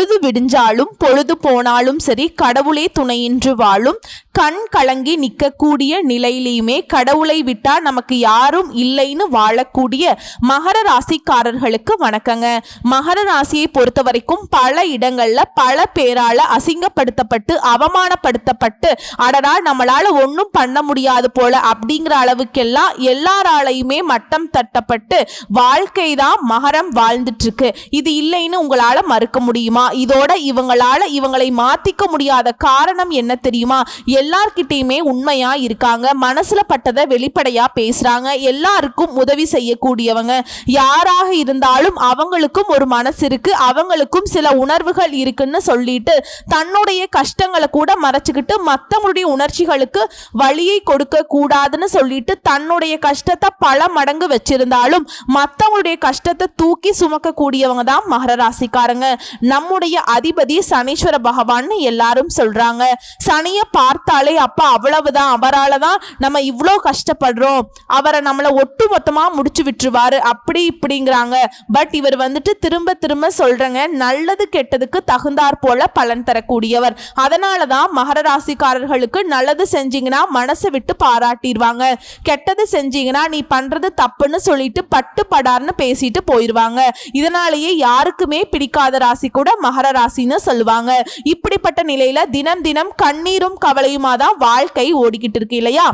பொழுது விடிஞ்சாலும் பொழுது போனாலும் சரி கடவுளே துணையின்றி வாழும், கண் கலங்கி நிற்கக்கூடிய நிலையிலையுமே கடவுளை விட்டா நமக்கு யாரும் இல்லைன்னு வாழக்கூடிய மகர ராசிக்காரர்களுக்கு வணக்கங்க. மகர ராசியை பொறுத்த வரைக்கும் பல இடங்கள்ல பல பேரால அசிங்கப்படுத்தப்பட்டு அவமானப்படுத்தப்பட்டு அடடா நம்மளால ஒன்றும் பண்ண முடியாது போல அப்படிங்கிற அளவுக்கெல்லாம் எல்லாராலையுமே மட்டம் தட்டப்பட்டு வாழ்க்கை தான் மகரம் வாழ்ந்துட்டு இருக்கு. இது இல்லைன்னு உங்களால மறுக்க முடியுமா? இதோட இவங்களை மாத்திக்க முடியாத காரணம் என்ன தெரியுமா? எல்லார்கிட்டயுமே உண்மையா இருக்காங்க, மனசுல பட்டதை வெளிப்படையா பேசுறாங்க, எல்லாருக்கும் உதவி செய்யக்கூடியவங்க. யாராக இருந்தாலும் அவங்களுக்கும் ஒரு மனசு இருக்கு, அவங்களுக்கும் சில உணர்வுகள் இருக்குன்னு சொல்லிட்டு தன்னுடைய கஷ்டங்களை கூட மறைச்சுக்கிட்டு மற்றவங்களுடைய உணர்ச்சிகளுக்கு வழியை கொடுக்க கூடாதுன்னு சொல்லிட்டு தன்னுடைய கஷ்டத்தை பல மடங்கு வச்சிருந்தாலும் மற்றவங்களுடைய கஷ்டத்தை தூக்கி சுமக்க கூடியவங்க தான் மகர ராசிக்காரங்க. நம்முடைய அதிபதி சனீஸ்வர பகவான் எல்லாரும் சொல்றாங்க. சனியை பார்த்தாலே அப்பா அவ்வளவுதான், அவரால் தான் நம்ம இவ்வளோ கஷ்டப்படுறோம், அவரை நம்மளை ஒட்டு மொத்தமா முடிச்சு விட்டுருவாரு அப்படி இப்படிங்கிறாங்க. பட் இவர் வந்துட்டு திரும்ப திரும்ப சொல்றங்க, நல்லது கெட்டதுக்கு தகுந்தாற் போல பலன் தரக்கூடியவர். அதனாலதான் மகர ராசிக்காரர்களுக்கு நல்லது செஞ்சீங்கன்னா மனசை விட்டு பாராட்டிடுவாங்க, கெட்டது செஞ்சீங்கன்னா நீ பண்றது தப்புன்னு சொல்லிட்டு பட்டு படார்னு பேசிட்டு போயிடுவாங்க. இதனாலேயே யாருக்குமே பிடிக்காத ராசி கூட மகர ராசின்னு சொல்லுவாங்க. இப்படிப்பட்ட நிலையில தினம் தினம் கண்ணீரும் கவலையுமா தான் வாழ்க்கை ஓடிக்கிட்டு இருக்கு இல்லையா?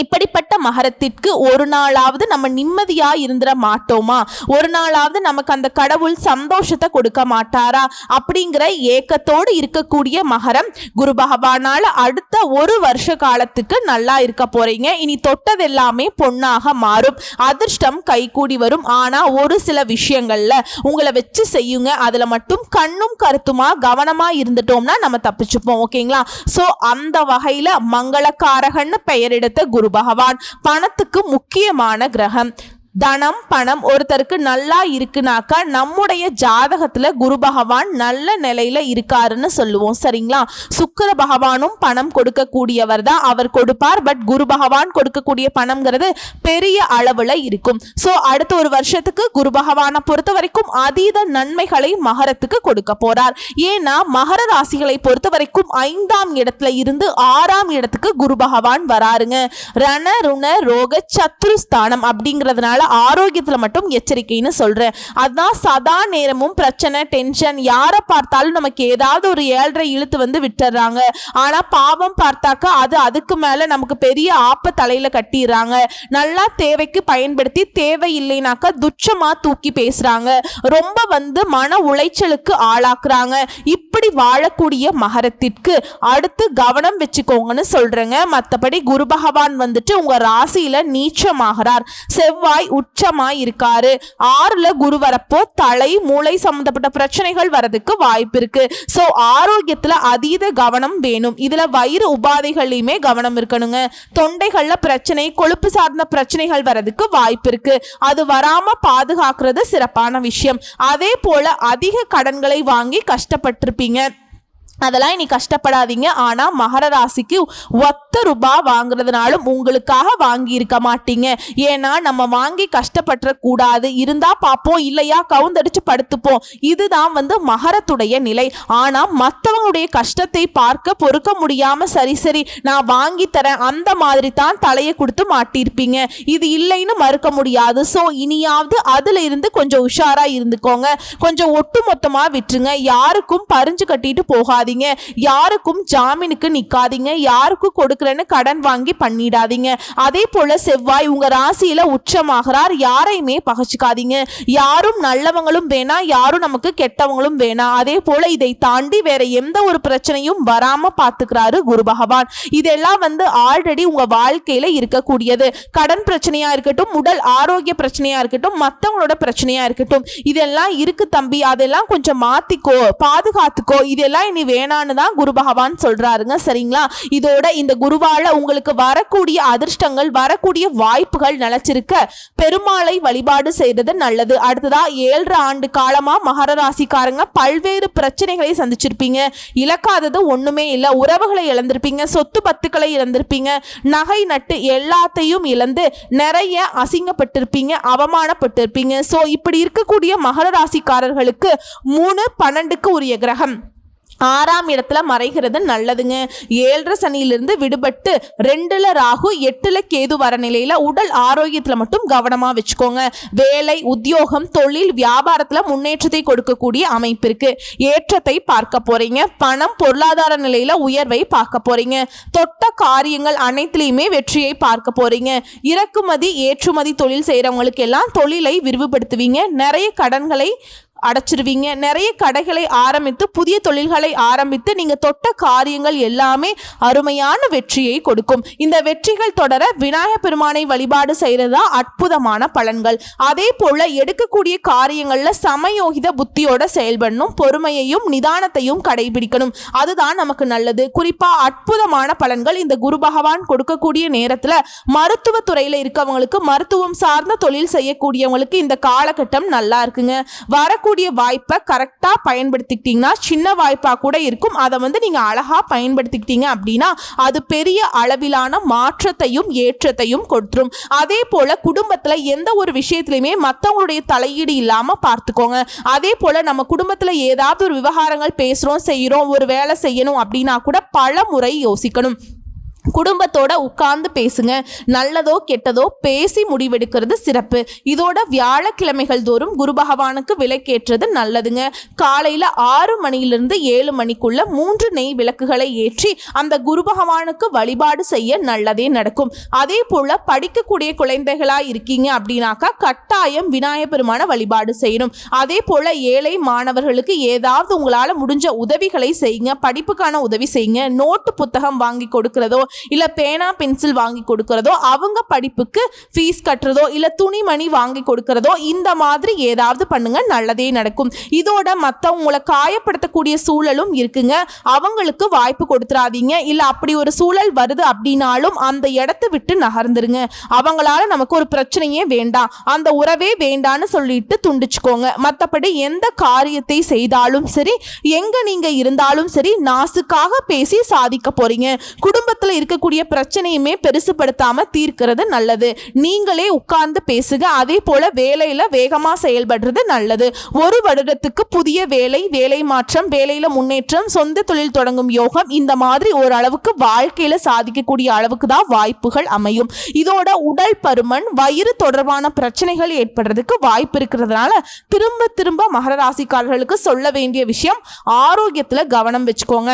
இப்படிப்பட்ட மகரத்திற்கு ஒரு நாளாவது நம்ம நிம்மதியா இருந்துட மாட்டோமா? ஒரு நாளாவது நமக்கு அந்த கடவுள் சந்தோஷத்தை கொடுக்க மாட்டாரா? அப்படிங்கிற ஏக்கத்தோடு இருக்கக்கூடிய மகரம் குரு பகவானால அடுத்த ஒரு வருஷ காலத்துக்கு நல்லா இருக்க போறீங்க. இனி தொட்டதெல்லாமே பொன்னாக மாறும், அதிர்ஷ்டம் கைகூடி வரும். ஆனா ஒரு சில விஷயங்கள்ல உங்களை வச்சு செய்யுங்க, அதுல மட்டும் கண்ணும் கருத்துமா கவனமா இருந்துட்டோம்னா நம்ம தப்பிச்சுப்போம். ஓகேங்களா? சோ அந்த வகையில மங்களக்காரகன்னு பெயர் எடுத்த குரு பகவான் பணத்துக்கு முக்கியமான கிரகம். தனம் பணம் ஒருத்தருக்கு நல்லா இருக்குனாக்கா நம்முடைய ஜாதகத்துல குரு பகவான் நல்ல நிலையில இருக்காருன்னு சொல்லுவோம். சரிங்களா? சுக்கிர பகவானும் பணம் கொடுக்கக்கூடியவர் தான், அவர் கொடுப்பார். பட் குரு பகவான் கொடுக்கக்கூடிய பணம்ங்கிறது பெரிய அளவுல இருக்கும். சோ அடுத்த ஒரு வருஷத்துக்கு குரு பகவானை பொறுத்த வரைக்கும் அதீத நன்மைகளை மகரத்துக்கு கொடுக்க போறார். ஏன்னா மகர ராசிகளை பொறுத்த வரைக்கும் 5ஆம் இடத்துல இருந்து 6ஆம் இடத்துக்கு குரு பகவான் வராருங்க. ரண ருண ரோக சத்ருஸ்தானம் அப்படிங்கிறதுனால ஆரோக்கியத்துல மட்டும் எச்சரிக்கைன்னு சொல்றேன். அதான் சதா நேரமும் பிரச்சனை, டென்ஷன், யாரை பார்த்தாலும் நமக்கு ஏதாவது ஒரு 7.5 இழுத்து வந்து விட்டுறாங்க. ஆனா பாவம் பார்த்தாக்கா அதுக்கு மேல நமக்கு பெரிய ஆப்ப தலையில கட்டிடுறாங்க. நல்லா தேவைக்கு பயன்படுத்தி தேவை இல்லைனாக்கா துச்சமா தூக்கி பேசுறாங்க, ரொம்ப மன உளைச்சலுக்கு ஆளாக்குறாங்க. இப்படி வாழக்கூடிய மகரத்திற்கு அடுத்து கவனம் வச்சுக்கோங்கன்னு சொல்றேங்க. மற்றபடி குரு பகவான் வந்துட்டு உங்க ராசியில நீச்சமாகிறார், செவ்வாய் உச்சமாய் இருக்காரு. 6ல குரு வரப்போ தலை மூளை சம்பந்தப்பட்ட பிரச்சனைகள் வரதுக்கு வாய்ப்பு இருக்கு. சோ ஆரோக்கியத்துல அதீத கவனம் வேணும். இதுல வயிறு உபாதைகளையுமே கவனம் இருக்கணுங்க. தொண்டைகள்ல பிரச்சனை, கொழுப்பு சார்ந்த பிரச்சனைகள் வரதுக்கு வாய்ப்பு இருக்கு. அது வராம பாதுகாக்கிறது சிறப்பான விஷயம். அதே போல அதிக கடன்களை வாங்கி கஷ்டப்பட்டிருப்பீங்க, அதெல்லாம் இனி கஷ்டப்படாதீங்க. ஆனா மகர ராசிக்கு ஒத்த ரூபாய் வாங்குறதுனாலும் உங்களுக்காக வாங்கி இருக்க மாட்டீங்க. ஏன்னா நம்ம வாங்கி கஷ்டப்பட கூடாது, இருந்தா பார்ப்போம், இல்லையா கவுந்தடிச்சு படுத்துப்போம். இதுதான் மகரத்துடைய நிலை. ஆனா மற்றவங்களுடைய கஷ்டத்தை பார்க்க பொறுக்க முடியாம சரி நான் வாங்கி தரேன் அந்த மாதிரி தான் தலையை கொடுத்து மாட்டிருப்பீங்க. இது இல்லைன்னு மறுக்க முடியாது. சோ இனியாவது அதுல இருந்து கொஞ்சம் உஷாரா இருந்துக்கோங்க. கொஞ்சம் ஒட்டு மொத்தமா விட்டுருங்க. யாருக்கும் பறிஞ்சு கட்டிட்டு போகாது, யாருக்கும் ஜாமீனுக்கு நிக்காதீங்க, யாருக்கும் கொடுக்கறேன்னு கடன் வாங்கி பண்ணிடாதீங்க. அதே போல செவ்வாய் உங்க ராசியில உச்சமாகிறார். யாரையுமே பகச்சுக்காதீங்க. யாரும் நல்லவங்களும் வேணா, யாரும் நமக்கு கெட்டவங்களும் வேணா. அதே போல இதை தாண்டி வேற எந்த ஒரு பிரச்சனையும் வராம பாத்துக்கிறாரு குரு பகவான். இதெல்லாம் ஆல்ரெடி உங்க வாழ்க்கையில இருக்கக்கூடியது. கடன் பிரச்சனையா இருக்கட்டும், உடல் ஆரோக்கிய பிரச்சனையா இருக்கட்டும், மத்தவங்களோட பிரச்சனையா இருக்கட்டும், இதெல்லாம் இருக்கு தம்பி, அதெல்லாம் கொஞ்சம் மாத்திக்கோ, பாதுகாத்துக்கோ. இதெல்லாம் இனி வேணான்னு தான் குரு பகவான் சொல்றாருங்க. சரிங்களா? இதோட இந்த குருவால உங்களுக்கு வரக்கூடிய அதிர்ஷ்டங்கள், வரக்கூடிய வாய்ப்புகள் நிலைச்சிருக்க பெருமாளை வழிபாடு செய்யறது நல்லது. அடுத்ததா 7.5 ஆண்டு காலமா மகர ராசிக்காரங்க பல்வேறு பிரச்சனைகளை சந்திச்சிருப்பீங்க. இழக்காதது ஒண்ணுமே இல்ல. உறவுகளை இழந்திருப்பீங்க, சொத்து பத்துக்களை இழந்திருப்பீங்க, நகை நட்டு எல்லாத்தையும் இழந்து நிறைய அசிங்கப்பட்டிருப்பீங்க, அவமானப்பட்டிருப்பீங்க. சோ இப்படி இருக்கக்கூடிய மகர ராசிக்காரர்களுக்கு 3/12க்கு உரிய கிரகம் 6ஆம் இடத்துல மறைகிறது நல்லதுங்க. 7.5 சனியிலிருந்து விடுபட்டு 2ல ராகு 8ல கேது வர நிலையில உடல் ஆரோக்கியத்துல மட்டும் கவனமா வச்சுக்கோங்க. வேலை, உத்தியோகம், தொழில், வியாபாரத்துல முன்னேற்றத்தை கொடுக்கக்கூடிய அமைப்பிற்கு ஏற்றத்தை பார்க்க போறீங்க. பணம், பொருளாதார நிலையில உயர்வை பார்க்க போறீங்க. தொட்ட காரியங்கள் அனைத்திலையுமே வெற்றியை பார்க்க போறீங்க. இறக்குமதி ஏற்றுமதி தொழில் செய்யறவங்களுக்கு எல்லாம் தொழிலை விரிவுபடுத்துவீங்க. நிறைய கடன்களை அடைச்சிருவீங்க. நிறைய கடைகளை ஆரம்பித்து புதிய தொழில்களை ஆரம்பித்து நீங்க தொட்ட காரியங்கள் எல்லாமே அருமையான வெற்றியை கொடுக்கும். இந்த வெற்றிகள் தொடர விநாயகர் பெருமானை வழிபாடு செய்யறதா அற்புதமான பலன்கள். அதே போல எடுக்கக்கூடிய காரியங்கள்ல சமயோகித புத்தியோட செயல்படணும். பொறுமையையும் நிதானத்தையும் கடைபிடிக்கணும். அதுதான் நமக்கு நல்லது. குறிப்பா அற்புதமான பலன்கள் இந்த குரு பகவான் கொடுக்கக்கூடிய நேரத்துல மருத்துவத்துறையில இருக்கவங்களுக்கு, மருத்துவம் சார்ந்த தொழில் செய்யக்கூடியவங்களுக்கு இந்த காலகட்டம் நல்லா இருக்குங்க. வரக்கூடிய வாய்ப்பை கரெக்டா பயன்படுத்திக்கிட்டீங்கன்னா, சின்ன வாய்ப்பா கூட இருக்கும், அதை நீங்க அழகா பயன்படுத்திக்கிட்டீங்க அப்படின்னா அது பெரிய அளவிலான மாற்றத்தையும் ஏற்றத்தையும் கொடுத்துரும். அதே போல குடும்பத்துல எந்த ஒரு விஷயத்திலுமே மற்றவங்களுடைய தலையீடு இல்லாம பார்த்துக்கோங்க. அதே போல நம்ம குடும்பத்துல ஏதாவது ஒரு விவகாரங்கள் பேசுறோம், செய்யறோம், ஒரு வேலை செய்யணும் அப்படின்னா கூட பல முறை யோசிக்கணும். குடும்பத்தோட உட்கார்ந்து பேசுங்க. நல்லதோ கெட்டதோ பேசி முடிவெடுக்கிறது சிறப்பு. இதோட வியாழக்கிழமைகள் தோறும் குரு பகவானுக்கு விளக்கேற்றது நல்லதுங்க. காலையில 6 மணியிலிருந்து 7 மணிக்குள்ள 3 நெய் விளக்குகளை ஏற்றி அந்த குரு பகவானுக்கு வழிபாடு செய்ய நல்லதே நடக்கும். அதே போல படிக்கக்கூடிய குழந்தைகளா இருக்கீங்க அப்படின்னாக்கா கட்டாயம் விநாயகர் பெருமான வழிபாடு செய்யணும். அதே போல ஏழை மாணவர்களுக்கு ஏதாவது உங்களால முடிஞ்ச உதவிகளை செய்யுங்க. படிப்புக்கான உதவி செய்யுங்க. நோட்டு புத்தகம் வாங்கி கொடுக்கிறதோ இல்ல பேனா பென்சில் வாங்கி கொடுக்கிறதோ, அவங்க படிப்புக்கு ஃபீஸ் கட்டுறதோ இல்ல துணிமணி வாங்கி கொடுக்கிறதோ, இந்த மாதிரி ஏதாவது பண்ணுங்க, நல்லதே நடக்கும். இதோட மற்றவங்களை காயப்படுத்தக்கூடிய சூழலும் இருக்குங்க. அவங்களுக்கு வாய்ப்பு கொடுத்துறாதீங்க. இல்ல அப்படி ஒரு சூழல் வருது அப்படின்னாலும் அந்த இடத்தை விட்டு நகர்ந்துருங்க. அவங்களால நமக்கு ஒரு பிரச்சனையே வேண்டாம், அந்த உறவே வேண்டான்னு சொல்லிட்டு துண்டிச்சுக்கோங்க. மற்றபடி எந்த காரியத்தை செய்தாலும் சரி, எங்க நீங்க இருந்தாலும் சரி, நாசுக்காக பேசி சாதிக்க போறீங்க. குடும்பத்துல இருக்கக்கூடிய பிரச்சனையுமே பெருசுபடுத்தாம தீர்க்கிறது நல்லது. நீங்களே உட்கார்ந்து பேசுங்க. அதே போல வேலையில வேகமா செயல்படுறது நல்லது. 1 வருடத்துக்கு புதிய வேலை, வேலை மாற்றம், வேலையில முன்னேற்றம், சொந்த தொழில் தொடங்கும் யோகம், இந்த மாதிரி ஓரளவுக்கு வாழ்க்கையில சாதிக்கக்கூடிய அளவுக்கு தான் வாய்ப்புகள் அமையும். இதோட உடல் பருமன், வயிறு தொடர்பான பிரச்சனைகள் ஏற்படுறதுக்கு வாய்ப்பு இருக்கிறதுனால திரும்ப திரும்ப மகர ராசிக்காரர்களுக்கு சொல்ல வேண்டிய விஷயம், ஆரோக்கியத்துல கவனம் வச்சுக்கோங்க.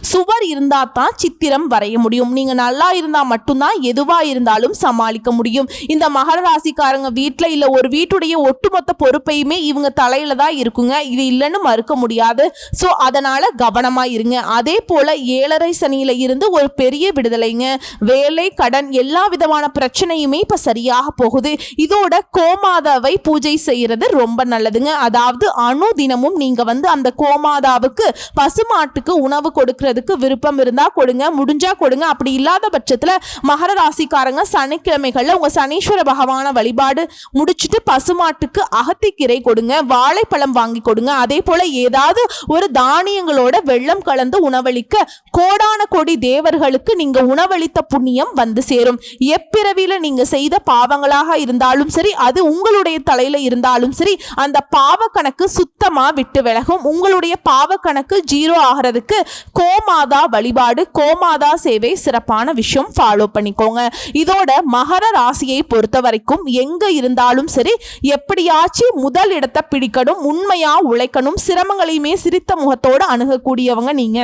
சுவர் இருந்தா தான் சித்திரம் வரைய முடியும். நீங்க நல்லா இருந்தா மட்டும்தான் எதுவா இருந்தாலும் சமாளிக்க முடியும். இந்த மகர ராசிக்காரங்க வீட்டுல இல்ல ஒரு வீட்டுடைய ஒட்டுமொத்த பொறுப்பையுமே இவங்க தலையில தான் இருக்குங்க. இது இல்லைன்னு மறுக்க முடியாது. சோ அதனால கவனமா இருங்க. அதே போல 7.5 சனியில இருந்து ஒரு பெரிய விடுதலைங்க. வேலை, கடன், எல்லா விதமான பிரச்சனையுமே இப்ப சரியாக போகுது. இதோட கோமாதாவை பூஜை செய்யறது ரொம்ப நல்லதுங்க. அதாவது அனுதினமும் நீங்க அந்த கோமாதாவுக்கு பசுமாட்டுக்கு உணவு கொடுக்கிறதுக்கு விருப்பம் இருந்தா கொடுங்க, முடிஞ்சா கொடுங்க. அப்படி இல்லாத பட்சத்துல மகர ராசிக்காரங்க சனிக்கிழமைகள்ல உங்க சனீஸ்வர பகவான வழிபாடு முடிச்சுட்டு பசுமாட்டுக்கு அகத்திக்கீரை கொடுங்க, வாழைப்பழம் வாங்கி கொடுங்க. அதே போல ஏதாவது ஒரு தானியங்களோட வெள்ளம் கலந்து உணவளிக்க கோடான கோடி தேவர்களுக்கு நீங்க உணவளித்த புண்ணியம் வந்து சேரும். எப்பிறவில நீங்க செய்த பாவங்களாக இருந்தாலும் சரி, அது உங்களுடைய தலையில இருந்தாலும் சரி, அந்த பாவ கணக்கு சுத்தமா விட்டு விலகும். உங்களுடைய பாவ கணக்கு 0 ஆகிறதுக்கு கோமாதா வழிபாடு, கோமாதா சேவை சிறப்பான விஷயம். ஃபாலோ பண்ணிக்கோங்க. இதோட மகர ராசியை பொறுத்த வரைக்கும் எங்க இருந்தாலும் சரி, எப்படியாச்சும் முதல் இடத்தை பிடிக்கணும், உண்மையா உழைக்கணும், சிரமங்களையுமே சிரித்த முகத்தோடு அணுகக்கூடியவங்க நீங்க.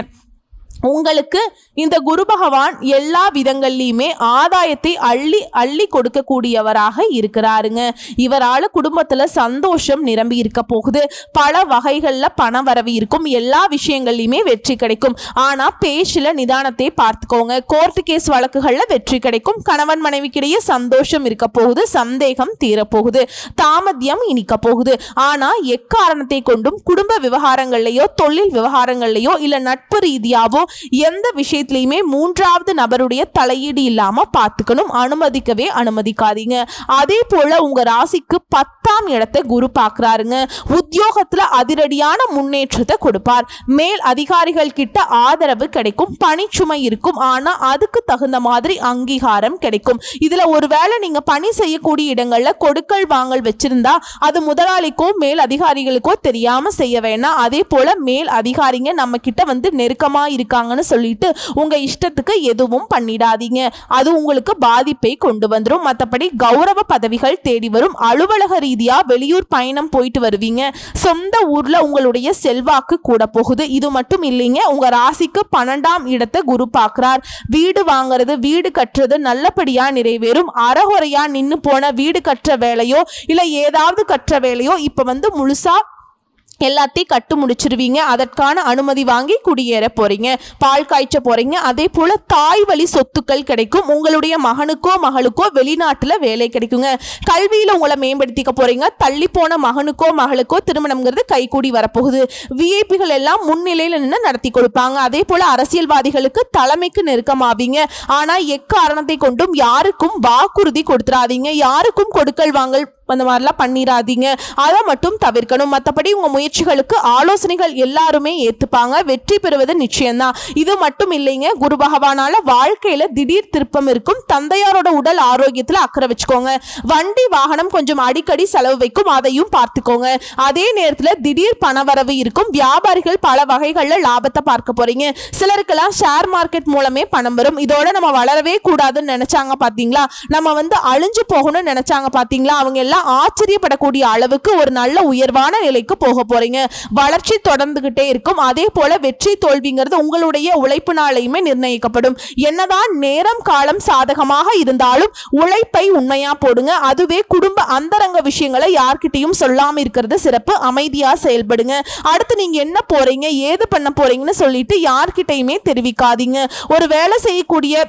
உங்களுக்கு இந்த குரு பகவான் எல்லா விதங்கள்லையுமே ஆதாயத்தை அள்ளி அள்ளி கொடுக்கக்கூடியவராக இருக்கிறாருங்க. இவரால் குடும்பத்துல சந்தோஷம் நிரம்பி இருக்க போகுது. பல வகைகள்ல பண வரவு இருக்கும். எல்லா விஷயங்கள்லையுமே வெற்றி கிடைக்கும். ஆனா பேச்சுல நிதானத்தை பார்த்துக்கோங்க. கோர்ட்டு கேஸ் வழக்குகள்ல வெற்றி கிடைக்கும். கணவன் மனைவிக்கிடையே சந்தோஷம் இருக்க போகுது. சந்தேகம் தீரப்போகுது. தாமத்தியம் இனிக்க போகுது. ஆனா எக்காரணத்தை கொண்டும் குடும்ப விவகாரங்கள்லயோ தொழில் விவகாரங்கள்லயோ இல்ல நட்பு ரீதியாவோ எந்த விஷயத்திலையுமே மூன்றாவது நபருடைய தலையீடு இல்லாம பார்த்துக்கணும். அனுமதிக்கவே அனுமதிக்காதீங்க. அதே போல உங்க ராசிக்கு 10ஆம் இடத்தை குரு பார்க்கிறாருங்க. உத்தியோகத்துல அதிரடியான முன்னேற்றத்தை கொடுப்பார். மேல் அதிகாரிகள் கிட்ட ஆதரவு கிடைக்கும். பணிச்சுமை இருக்கும். ஆனா அதுக்கு தகுந்த மாதிரி அங்கீகாரம் கிடைக்கும். இதுல ஒருவேளை நீங்க பணி செய்யக்கூடிய இடங்கள்ல கொடுக்கல் வாங்கல் வச்சிருந்தா அது முதலாளிக்கோ மேல் அதிகாரிகளுக்கோ தெரியாம செய்ய வேணாம். அதே போல மேல் அதிகாரிங்க நம்ம கிட்ட நெருக்கமா இருக்காங்கன்னு சொல்லிட்டு உங்க இஷ்டத்துக்கு எதுவும் பண்ணிடாதீங்க. அது உங்களுக்கு பாதிப்பை கொண்டு வந்துடும். மற்றபடி கௌரவ பதவிகள் தேடி வரும். அலுவலக ரீதியா வெளியூர் பயணம் போயிட்டு வருவீங்க. சொந்த ஊர்ல உங்களுடைய செல்வாக்கு கூட போகுது. இது மட்டும் இல்லைங்க, உங்க ராசிக்கு 12ஆம் இடத்தை குரு பார்க்கிறார். வீடு வாங்குறது வீடு கட்டுறது நல்லபடியா நிறைவேறும். அறகுறையா நின்னு போன வீடு கட்டுற வேலையோ இல்ல ஏதாவது கட்டுற வேலையோ இப்ப முழுசா எல்லாத்தையும் கட்டு முடிச்சிருவீங்க. அதற்கான அனுமதி வாங்கி குடியேற போறீங்க. பால் காய்ச்ச போறீங்க. அதே போல தாய் வழி சொத்துக்கள் கிடைக்கும். உங்களுடைய மகனுக்கோ மகளுக்கோ வெளிநாட்டுல வேலை கிடைக்குங்க. கல்வியில உங்களை மேம்படுத்திக்க போறீங்க. தள்ளி போன மகனுக்கோ மகளுக்கோ திருமணம்ங்கிறது கைகூடி வரப்போகுது. விஐபிகள் எல்லாம் முன்னிலையில் நின்று நடத்தி கொடுப்பாங்க. அதே போல அரசியல்வாதிகளுக்கு தலைமைக்கு நெருக்கமாவீங்க. ஆனா எக்காரணத்தை கொண்டும் யாருக்கும் வாக்குறுதி கொடுத்துடாதீங்க. யாருக்கும் கொடுக்கல் வாங்கல் அந்த மாதிரிலாம் பண்ணிடாதீங்க. அதை மட்டும் தவிர்க்கணும். மற்றபடி உங்க முயற்சிகளுக்கு ஆலோசனைகள் எல்லாருமே ஏத்துப்பாங்க. வெற்றி பெறுவது நிச்சயம்தான். இது மட்டும் இல்லைங்க, குரு பகவானால வாழ்க்கையில திடீர் திருப்பம் இருக்கும். தந்தையாரோட உடல் ஆரோக்கியத்துல அக்கறை வச்சுக்கோங்க. வண்டி வாகனம் கொஞ்சம் அடிக்கடி செலவு வைக்கும். அதையும் பார்த்துக்கோங்க. அதே நேரத்துல திடீர் பணவரவு இருக்கும். வியாபாரிகள் பல வகைகள்ல லாபத்தை பார்க்க போறீங்க. சிலருக்கெல்லாம் ஷேர் மார்க்கெட் மூலமே பணம் வரும். இதோட நம்ம வளரவே கூடாதுன்னு நினைச்சாங்க பாத்தீங்களா, நம்ம அழிஞ்சு போகணும்னு நினைச்சாங்க பாத்தீங்களா, அவங்க எல்லாம் ஆச்சரியப்படக்கூடிய அளவுக்கு ஒரு நல்ல உயர்வான நிலைக்கு போக போறீங்க. வளர்ச்சி தொடர்ந்துகிட்டே இருக்கும். அதே போல வெற்றி தோல்விங்கிறது உங்களுடைய உழைப்பினாலையுமே நிர்ணயிக்கப்படும். என்னதான் நேரம் காலம் சாதகமாக இருந்தாலும் உழைப்பை உண்மையா போடுங்க. அதுவே குடும்ப அந்தரங்க விஷயங்களை யார்கிட்டையும் சொல்லாம இருக்கிறது சிறப்பு. அமைதியா செயல்படுங்க. அடுத்து நீங்க என்ன போறீங்க ஏது பண்ண போறீங்கன்னு சொல்லிட்டு யார்கிட்டையுமே தெரிவிக்காதீங்க. ஒரு வேலை செய்யக்கூடிய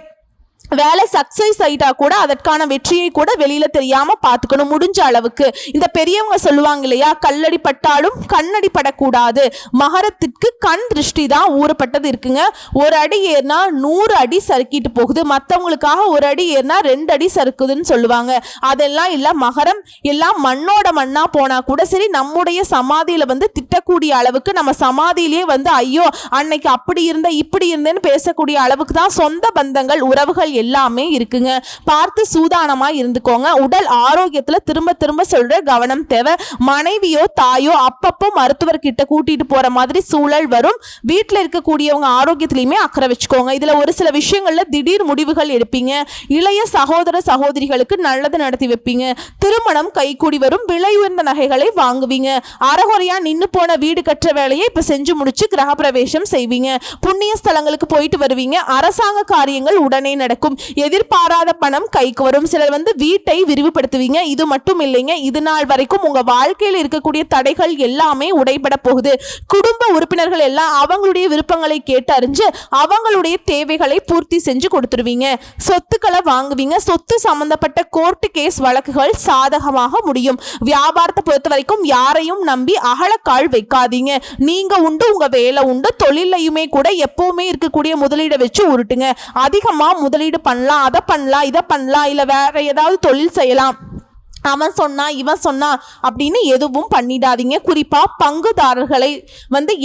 வேலை சக்சஸ் ஆயிட்டா கூட அதற்கான வெற்றியை கூட வெளியில தெரியாம பார்த்துக்கணும். முடிஞ்ச அளவுக்கு இந்த பெரியவங்க சொல்லுவாங்க இல்லையா, கல்லடி பட்டாலும் கண்ணடி படக்கூடாது. மகரத்திற்கு கண் திருஷ்டி தான் ஊறப்பட்டது இருக்குங்க. ஒரு அடி ஏறினா 100 அடி சறுக்கிட்டு போகுது. மற்றவங்களுக்காக ஒரு அடி ஏறினா 2 அடி சறுக்குதுன்னு சொல்லுவாங்க. அதெல்லாம் இல்ல. மகரம் எல்லாம் மண்ணோட மண்ணா போனா கூட சரி, நம்முடைய சமாதியில திட்டக்கூடிய அளவுக்கு நம்ம சமாதியிலேயே ஐயோ அன்னைக்கு அப்படி இருந்த இப்படி இருந்தேன்னு பேசக்கூடிய அளவுக்கு தான் சொந்த பந்தங்கள் உறவுகள் எல்லாமே இருக்குங்க. பார்த்து சூதானமா இருந்துக்கோங்க. உடல் ஆரோக்கியத்துல திரும்ப திரும்ப சொல்ற கவனம் தேவை. மனைவியோ தாயோ அப்பப்போ மருத்துவர்கிட்ட கூட்டிட்டு போற மாதிரி சூழல் வரும். வீட்டில் இருக்கக்கூடியவங்க ஆரோக்கியத்திலையுமே அக்கறை வச்சுக்கோங்க. இதுல ஒரு சில விஷயங்கள்ல திடீர் முடிவுகள் எடுப்பீங்க. இளைய சகோதர சகோதரிகளுக்கு நல்லது நடத்தி வைப்பீங்க. திருமணம் கைகூடி வரும். விலை உயர்ந்த நகைகளை வாங்குவீங்க. அறகுறையா நின்னு போன வீடு கட்டுற வேலையை இப்ப செஞ்சு முடிச்சு கிரகப்பிரவேசம் செய்வீங்க. புண்ணிய ஸ்தலங்களுக்கு போயிட்டு வருவீங்க. அரசாங்க காரியங்கள் உடனே நடக்கும். எதிர்பாராத பணம் கைக்கு வரும். சிலர் வீட்டை விரிவுபடுத்துவீங்க. இது மட்டும் இல்லைங்க, இது நாள் வரைக்கும் உங்க வாழ்க்கையில் இருக்கக்கூடிய தடைகள் எல்லாமே உடைபட போகுது. குடும்ப உறுப்பினர்கள் எல்லாம் அவங்களுடைய விருப்பங்களை கேட்டு அறிஞ்சு அவங்களுடைய தேவைகளை பூர்த்தி செஞ்சு கொடுத்துருவீங்க. சொத்துக்களை வாங்குவீங்க. சொத்து சம்பந்தப்பட்ட கோர்ட்டு கேஸ் வழக்குகள் சாதகமாக முடியும். வியாபாரத்தை பொறுத்த வரைக்கும் யாரையும் நம்பி அகலக்கால் வைக்காதீங்க. நீங்க உண்டு, உங்க வேலை உண்டு. தொழிலையுமே கூட எப்பவுமே இருக்கக்கூடிய முதலீடை வச்சு உருட்டுங்க. அதிகமா முதலீடு பண்ணலாம், அதை பண்ணலாம், இதை பண்ணலாம், இல்ல வேற ஏதாவது தொழில் செய்யலாம், அவன் சொன்னா இவன் சொன்னா அப்படின்னு எதுவும் பண்ணிடாதீங்க. குறிப்பா பங்குதாரர்களை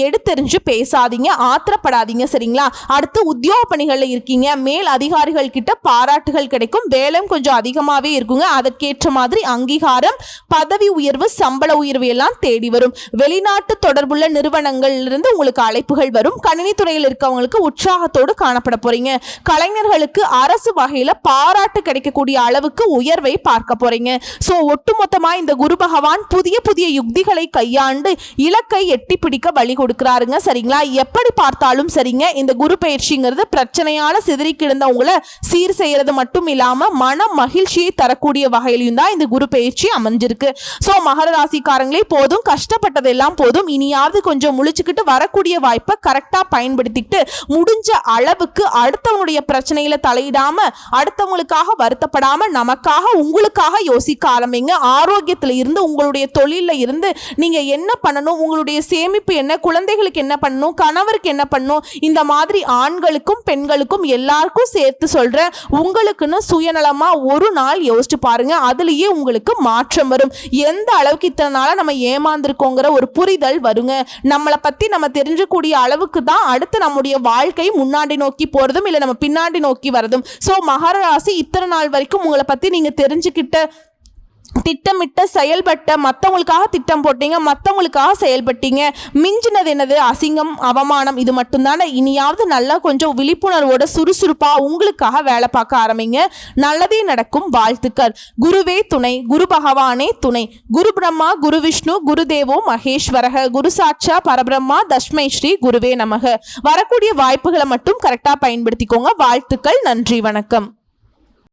எடுத்தெறிஞ்சு பேசாதீங்க. ஆத்திரப்படாதீங்க. சரிங்களா? அடுத்து உத்தியோக பணிகள்ல இருக்கீங்க. மேல் அதிகாரிகள் கிட்ட பாராட்டுகள் கிடைக்கும். வேலையும் கொஞ்சம் அதிகமாவே இருக்குங்க. அதற்கேற்ற மாதிரி அங்கீகாரம், பதவி உயர்வு, சம்பள உயர்வு எல்லாம் தேடி வரும். வெளிநாட்டு தொடர்புள்ள நிறுவனங்கள்ல இருந்து உங்களுக்கு அழைப்புகள் வரும். கணினி துறையில் இருக்கவங்களுக்கு உற்சாகத்தோடு காணப்பட போறீங்க. கலைஞர்களுக்கு அரசு வகையில பாராட்டு கிடைக்கக்கூடிய அளவுக்கு உயர்வை பார்க்க போறீங்க. ஸோ ஒட்டுமொத்தமா இந்த குரு பகவான் புதிய புதிய யுக்திகளை கையாண்டு இலக்கை எட்டி பிடிக்க வழி கொடுக்கிறாருங்க. சரிங்களா? எப்படி பார்த்தாலும் சரிங்க, இந்த குரு பயிற்சிங்கிறது பிரச்சனையால சிதறி கிடந்தவங்களை சீர் செய்யறது மட்டும் இல்லாம மன மகிழ்ச்சியை தரக்கூடிய வகையிலும் தான் இந்த குரு பயிற்சி அமைஞ்சிருக்கு. ஸோ மகர ராசிக்காரங்களே, போதும் கஷ்டப்பட்டதெல்லாம் போதும், இனியாவது கொஞ்சம் முழிச்சுக்கிட்டு வரக்கூடிய வாய்ப்பை கரெக்டா பயன்படுத்திட்டு முடிஞ்ச அளவுக்கு அடுத்தவங்களுடைய பிரச்சனையில தலையிடாம, அடுத்தவங்களுக்காக வருத்தப்படாம, நமக்காக உங்களுக்காக யோசிக்க ஆரம்பிங்க. ஆரோக்கியத்துல இருந்து, உங்களுடைய தொழில இருந்து நீங்க என்ன பண்ணணும், உங்களுடைய சேமிப்பு என்ன, குழந்தைகளுக்கு என்ன பண்ணணும், கணவருக்கு என்ன பண்ணணும், இந்த மாதிரி ஆண்களுக்கும் பெண்களுக்கும் எல்லாருக்கும் சேர்த்து சொல்றேன். உங்களுக்குன்னு சுயநலமா ஒரு நாள் யோசிச்சு பாருங்க. அதுலயே உங்களுக்கு மாற்றம் வரும். எந்த அளவுக்கு இத்தனை நாளா நம்ம ஏமாந்துருக்கோங்கிற ஒரு புரிதல் வருங்க. நம்மளை பத்தி நம்ம தெரிஞ்சக்கூடிய அளவுக்கு தான் அடுத்து நம்முடைய வாழ்க்கை முன்னாடி நோக்கி போறதும் இல்ல நம்ம பின்னாடி நோக்கி வரதும். சோ மகர ராசி, இத்தனை நாள் வரைக்கும் உங்களை பத்தி நீங்க தெரிஞ்சுக்கிட்ட, திட்டமிட்ட, செயல்பட்ட, மற்றவங்களுக்காக திட்டம் போட்டீங்க, மற்றவங்களுக்காக செயல்பட்டீங்க. மிஞ்சினது என்னது? அசிங்கம், அவமானம். இது மட்டும்தானே. இனியாவது நல்லா கொஞ்சம் விழிப்புணர்வோட சுறுசுறுப்பா உங்களுக்காக வேலை பார்க்க ஆரம்பிங்க. நல்லதே நடக்கும். வாழ்த்துக்கள். குருவே துணை, குரு பகவானே துணை. குரு பிரம்மா, குரு விஷ்ணு, குரு தேவோ மகேஸ்வரக, குரு சாட்சா பரபிரம்மா, தஸ்மை ஸ்ரீ குருவே நமக. வரக்கூடிய வாய்ப்புகளை மட்டும் கரெக்டா பயன்படுத்திக்கோங்க. வாழ்த்துக்கள். நன்றி, வணக்கம்.